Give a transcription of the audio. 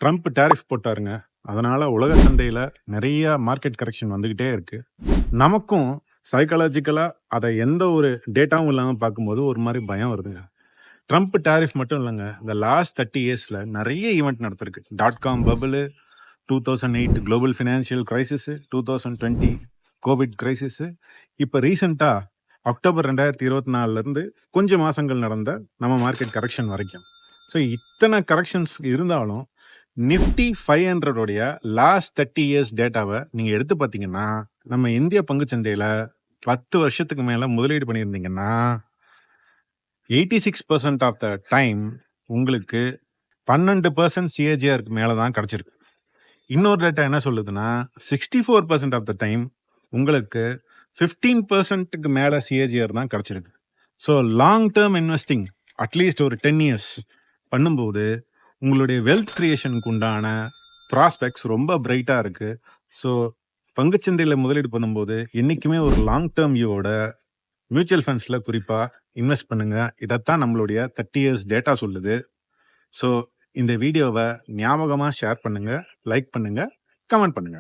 Trump tariff போட்டாருங்க. அதனால உலக சந்தையில நெறைய மார்க்கெட் கரெக்ஷன் வந்துகிட்டே இருக்கு. நமக்கும் சைக்காலஜிக்கலா அத எந்த ஒரு டேட்டாவும் இல்லாம பார்க்கும்போது ஒரு மாரி பயம் வருதுங்க. ட்ரம்ப் டேரிஃப் மட்டும் இல்லங்க. இந்த லாஸ்ட் 30 இயர்ஸ்ல நெறைய ஈவென்ட் நடந்திருக்கு. Dot com bubble, 2008 global financial crisis, 2020 covid crisis, இப்ப ரீசென்ட்டா அக்டோபர் 2024ல இருந்து கொஞ்சம் மாசங்கள் நடந்த நம்ம மார்க்கெட் கரெக்ஷன் வரைக்கும். ஸோ இத்தனை கரெக்ஷன்ஸ் இருந்தாலும் நிஃப்டி 500 உடைய லாஸ்ட் 30 இயர்ஸ் டேட்டாவை நீங்க எடுத்து பார்த்தீங்கன்னா, நம்ம இந்திய பங்குச்சந்தையில 10 வருஷத்துக்கு மேல முதலீடு பண்ணியிருந்தீங்கன்னா 86% ஆஃப் த டைம் உங்களுக்கு 12% சிஏஜிஆருக்கு மேல தான் கிடைச்சிருக்கு. இன்னொரு டேட்டா என்ன சொல்லுதுன்னா 64% ஆஃப் த டைம் உங்களுக்கு 15%க்கு மேல சிஏஜிஆர் தான் கிடைச்சிருக்கு. So long term investing at least ஒரு 10 இயர்ஸ் பண்ணும்போது உங்களுடைய வெல்த் கிரியேஷனுக்கு உண்டான ப்ராஸ்பெக்ட்ஸ் ரொம்ப பிரைட்டா இருக்கு. ஸோ பங்குச்சந்தையில் முதலீடு பண்ணும்போது என்னைக்குமே ஒரு லாங் டேர்ம் வியூவோட மியூச்சுவல் ஃபண்ட்ஸ்ல குறிப்பா இன்வெஸ்ட் பண்ணுங்க. இதைத்தான் நம்மளுடைய 30 இயர்ஸ் டேட்டா சொல்லுது. ஸோ இந்த வீடியோவை ஞாபகமா ஷேர் பண்ணுங்க, லைக் பண்ணுங்க, கமெண்ட் பண்ணுங்க.